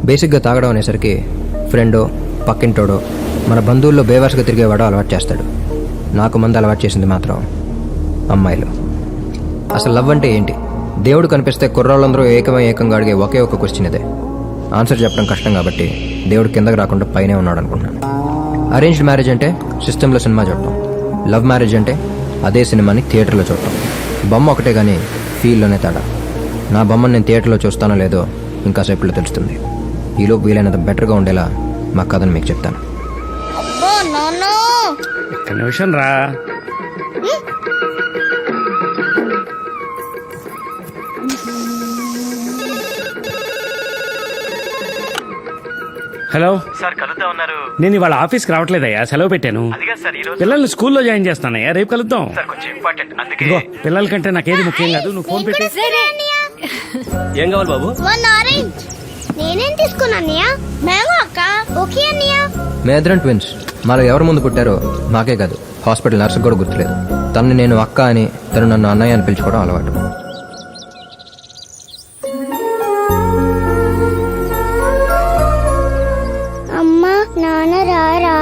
బేసిక్గా తాగడం అనేసరికి ఫ్రెండో పక్కింటోడో మన బంధువుల్లో బేవర్స్గా తిరిగేవాడో అలవాటు చేస్తాడు. నాకు మందు అలవాటు చేసింది మాత్రం అమ్మాయిలు. అసలు లవ్ అంటే ఏంటి? దేవుడు కనిపిస్తే కుర్రాళ్ళందరూ ఏకంగా అడిగే ఒకే ఒక క్వశ్చన్ ఇదే. ఆన్సర్ చెప్పడం కష్టం కాబట్టి దేవుడు కిందకి రాకుండా పైనే ఉన్నాడు అనుకుంటున్నాను. అరేంజ్డ్ మ్యారేజ్ అంటే సిస్టంలో సినిమా చూడటం, లవ్ మ్యారేజ్ అంటే అదే సినిమాని థియేటర్లో చూడటం. బొమ్మ ఒకటే కానీ ఫీల్లోనే తేడా. నా బొమ్మను నేను థియేటర్లో చూస్తానో లేదో ఇంకా సేపులో తెలుస్తుంది. ఈలోపు వీలైనంత బెటర్గా ఉండేలా మా కథను మీకు చెప్తాను. ఒక్క నిమిషం రా. హలో సార్ కలుద్దా ఉన్నారు? నేను ఇవాళ ఆఫీస్కి రావట్లేదయ్యా, సెలవు పెట్టాను. అదిగా సార్ ఈ రోజు పిల్లల్ని స్కూల్లో జాయిన్ చేస్తానయ్యా, రేపు కలుద్దాం. సార్ కొంచెం ఇంపార్టెంట్, అందుకే. ఇదిగో పిల్లల కంటే నాకేది ముఖ్యం కాదు, నువ్వు ఫోన్ పెట్టి. ఏం కావాలి బాబు? One orange. నేనేం తీసుకున్నానయ్య? మ్యాంగో అక్క. ఓకే అన్నయ్య. మేద్రన్ ట్విన్స్. మాలో ఎవరు ముందు పుట్టారో మాకే కాదు, హాస్పిటల్ నర్సుకు కూడా గుర్తులేదు. తనని నేను అక్క అని, తను నన్ను అన్నయ్య అని పిలుచుకోవడం అలవాటు. అమ్మా నాన్న రారా?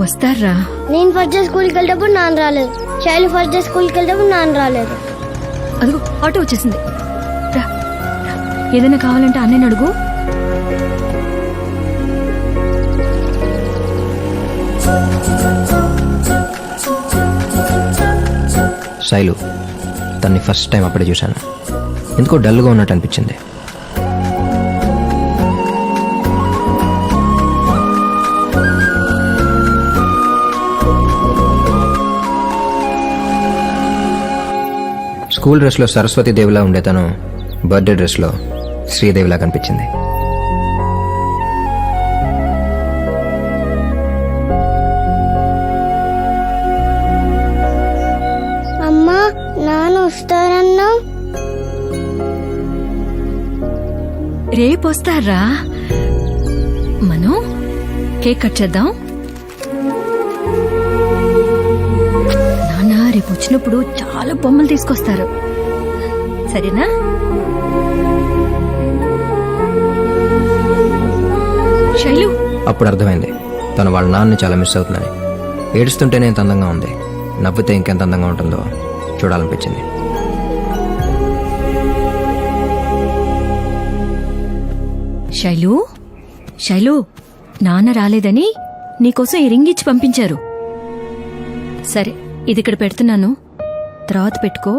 వస్తారా? నేను ఫస్ట్ డే స్కూల్కి వెళ్ళేటప్పుడు నాన్న రాలేదు. శైలు ఫస్ట్ డే స్కూల్కి వెళ్ళేటప్పుడు నాన్న రాలేదు. అదిగో ఆటో వచ్చేసింది. రా, రా. ఏదైనా కావాలంటే అన్నయ్యని అడుగు. శైలు. తన్ని ఫస్ట్ టైం అప్పుడే చూశాను. ఎందుకో డల్గా ఉన్నట్టు అనిపించింది. స్కూల్ డ్రెస్లో సరస్వతి దేవిలా ఉండే తను బర్త్డే డ్రెస్లో శ్రీదేవిలా కనిపించింది. అమ్మా నాన్న వస్తారన్నా? రేపు వస్తారా? మనం కేక్ కట్ చేద్దాం. నాన్న రేపు వచ్చినప్పుడు చాలా బొమ్మలు తీసుకొస్తారు, సరేనా? శైలు. అప్పుడు అర్థమైంది తను వాళ్ళ నాన్నని చాలా మిస్ అవుతుందని. ఏడుస్తుంటేనే ఎంత అందంగా ఉంది, నవ్వితే ఇంకెంత అందంగా ఉంటుందో చూడాలనిపించింది. శైలు, శైలు, నాన్న రాలేదని నీకోసం ఈ రింగ్ ఇచ్చి పంపించారు. సరే, ఇది ఇక్కడ పెడుతున్నాను, తర్వాత పెట్టుకో.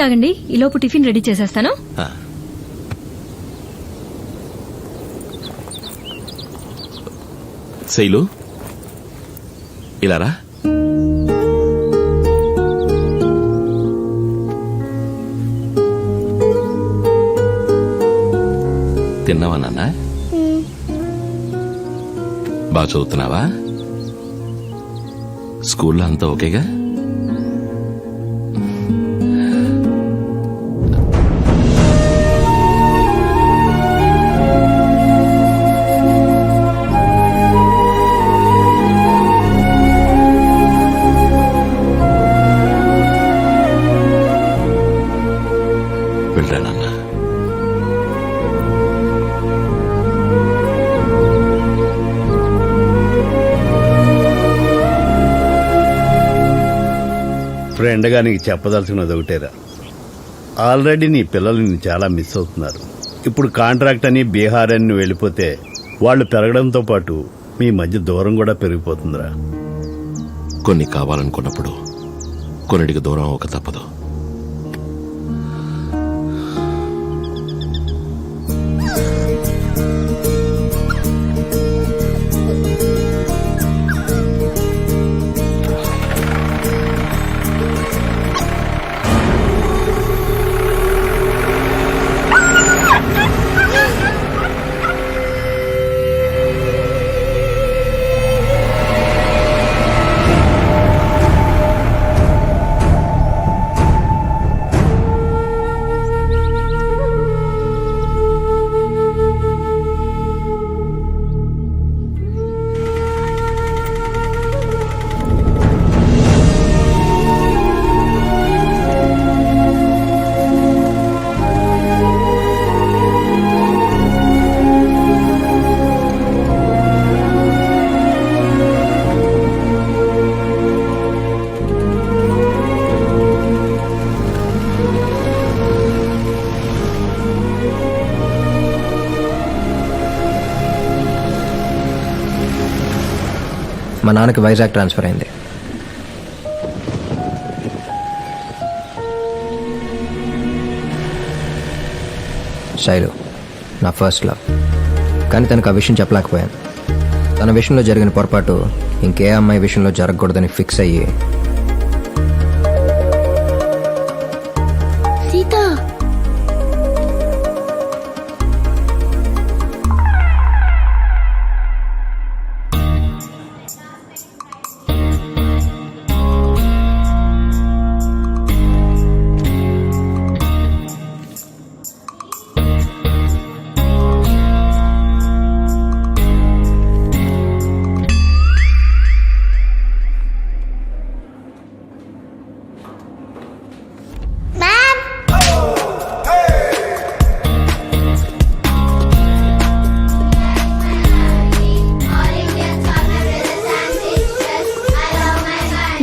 తాగండి, ఈలోపు టిఫిన్ రెడీ చేసేస్తాను. శైలు ఇలా రా. తిన్నావా నాన్న? బాగా చదువుతున్నావా? స్కూల్లో అంతా ఓకేగా? వెళ్ళరా నాన్న. ఫ్రెండ్గా నీకు చెప్పదలుచుకున్నది ఒకటేరా, ఆల్రెడీ నీ పిల్లలు నిన్ను చాలా మిస్ అవుతున్నారు. ఇప్పుడు కాంట్రాక్ట్ అని బీహార్ అని నువ్వు వెళ్ళిపోతే వాళ్ళు పెరగడంతో పాటు మీ మధ్య దూరం కూడా పెరిగిపోతుందిరా. కొన్ని కావాలనుకున్నప్పుడు కొన్నిటికి దూరం అవ్వక తప్పదు. మా నాన్నకి వైజాగ్ ట్రాన్స్ఫర్ అయింది. శైలు నా ఫస్ట్ లవ్, కానీ తనకు ఆ విషయం చెప్పలేకపోయాను. తన విషయంలో జరిగిన పొరపాటు ఇంకే అమ్మాయి విషయంలో జరగకూడదని ఫిక్స్ అయ్యి సీత,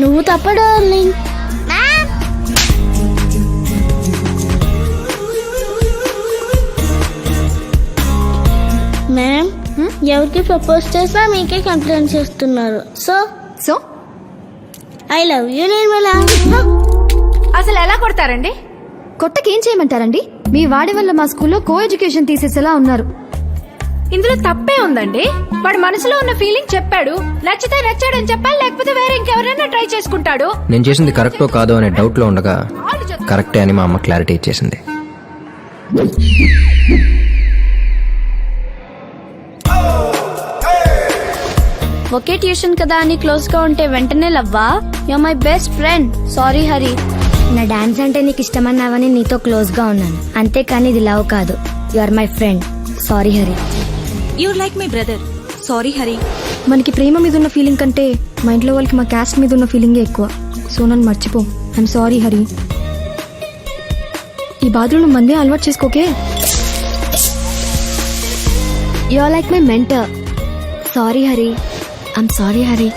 నువ్వు తప్ప డార్లింగ్. మ్యామ్, ఎవరికి ప్రపోజ్ చేసినా మీకే కంప్లైంట్ చేస్తున్నారు. So so I love you Nirmala. అసలు ఎలా కొడతారండి? కొట్టకేం చేయమంటారండి? మీ వాడి వల్ల మా స్కూల్లో కో ఎడ్యుకేషన్ తీసేసేలా ఉన్నారు. ఇందులో తప్పే ఉందండి. వాడు మనసులో ఉన్న ఫీలింగ్ చెప్పాడు. నచ్చితే నచ్చాడని చెప్పాలి, లేకపోతే వేరే ఇంకెవరైనా ట్రై చేసుకుంటాడు. నేను చేసింది కరెక్టో కాదో అనే డౌట్లో ఉండగా కరెక్టే అని మా అమ్మ క్లారిటీ ఇచ్చేసింది. ఒకే ట్యూషన్ కదా అని క్లోజ్ గా ఉంటే వెంటనే లవ్వా? You are my best friend. Sorry Hari. నా డాన్స్ అంటే నీకు ఇష్టమన్నావని నీతో క్లోజ్ గా ఉన్నాను, అంతేకాని ఇది లవ్ కాదు. You are my friend. Sorry Hari. You're like my brother. Sorry Hari. మనకి ప్రేమ మీద ఉన్న ఫీలింగ్ కంటే మా ఇంట్లో వాళ్ళకి మా క్యాస్ట్ మీద ఉన్న ఫీలింగే ఎక్కువ. సో నన్ను మర్చిపో. I'm sorry Hari. ఈ బాధలు నువ్వు మందే అలవాటు చేసుకోకే. You are like my mentor. Sorry Hari. I'm sorry Hari.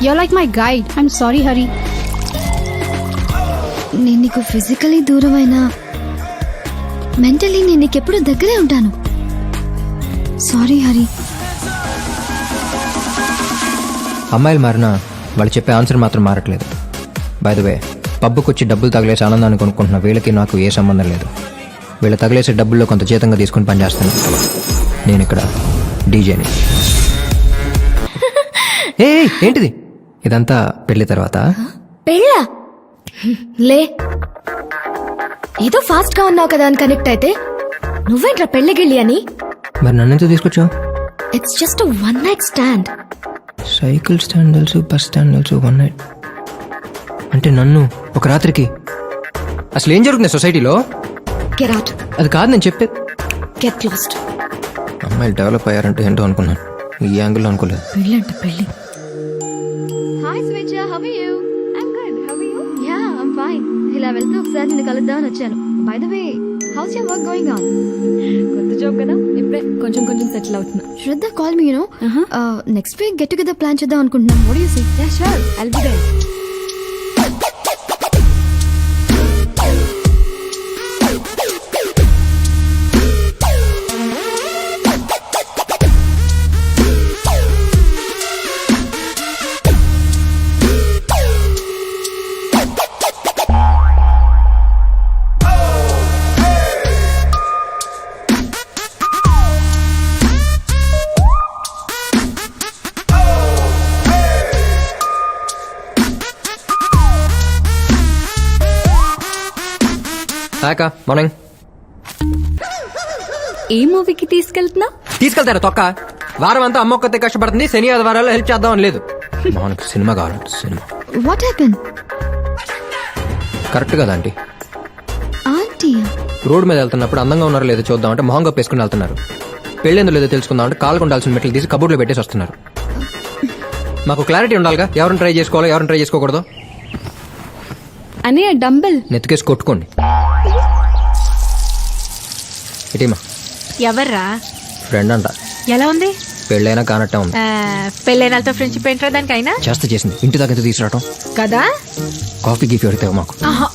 You are like my guide. I'm sorry Hari. నేను నీకు ఫిజికలీ దూరమైనా మెంటలీ నేను నీకెప్పుడు దగ్గరే ఉంటాను. సారీ హరి. అమ్మాయిలు మారినా వాళ్ళు చెప్పే ఆన్సర్ మాత్రం మారట్లేదు. బై ద వే, పబ్బుకొచ్చి డబ్బులు తగిలేసి ఆనందాన్ని కొనుక్కుంటున్న వీళ్ళకి నాకు ఏ సంబంధం లేదు. వీళ్ళు తగిలేసే డబ్బుల్లో కొంత జీతంగా తీసుకుని పనిచేస్తాను. నేను ఇక్కడ డీజేని. ఏ ఏంటిది ఇదంతా పెళ్లి తర్వాత? పెళ్ళా? లే, ఏదో ఫాస్ట్ గా ఉన్నావు కదా అని కనెక్ట్ అయితే నువ్వేంట్రా పెళ్ళిగిళ్ళి అని. మరి నన్నెందుకు తీసుకొచ్చావు? It's just one night stand. Cycle stand తెలుసు, బస్ స్టాండ్ తెలుసు, వన్ నైట్ అంటే నన్ను ఒక రాత్రికి. అసలు ఏం జరుగుతుంది సొసైటీలో? Get out. అది కాదు నేను చెప్పేది. Get lost. అమ్మాయిలు డెవలప్ అయ్యారంటే ఏంటో అనుకున్నాను, ఈ యాంగిల్లో అనుకోలేదు. పెళ్ళంట పెళ్ళి. Hi Swechha, how are you? I'm good, how are you? Yeah, I'm fine. ఇలా వెళ్తూ ఒకసారి నిన్ను కలుద్దామని వచ్చాను. By the way, how's your work going on? కొత్త జాబ్ కదా, ఇప్పుడే కొంచెం కొంచెం సెటిల్ అవుతున్నా. Shraddha call me, you know. Next week get together plan చేద్దాం అనుకుంటున్నాం. What do you say? Yeah sure, I'll be there. Hi morning. ఏ మూవీకి తీసుకెళ్తున్నా? తీసుకెళ్తారా తొక్క? వారం అంతా అమ్మ ఒక్కతే కష్టపడుతుంది, శని ఆదివారాల్లో హెల్ప్ చేద్దామని లేదు. మనకు సినిమా కావాలంటే సినిమా. What happen? కరెక్ట్ కదా ఆంటీ? ఆంటీ? రోడ్ మీద వెళ్తున్నప్పుడు అందంగా ఉన్నారో లేదో చూద్దామంటే మొహం కప్పేసుకుని వెళ్తున్నారు. పెళ్ళేందో లేదో తెలుసుకుందామంటే కాలు ఉండాల్సిన మెట్లు తీసి కబోర్డ్లో పెట్టేసి వస్తున్నారు. మాకు క్లారిటీ ఉండాలిగా, ఎవరిని ట్రై చేసుకోవాలో ఎవరిని ట్రై చేసుకోకూడదు. అనే డంబెల్ నెత్తికేసి కొట్టుకోండి. ఇటీమా ఎవర్రా? ఫ్రెండ్ అంట. ఎలా ఉంది? పెళ్ళైనా కానట్టే ఉంది. పెళ్ళైనాలతో ఫ్రెండ్షిప్ ఏంట్రా దానికైనా? చేసింది ఇంటి దాకా తీసుకురావటం కదా. కాఫీ గీఫీ అడితే మాకు. ఆహా.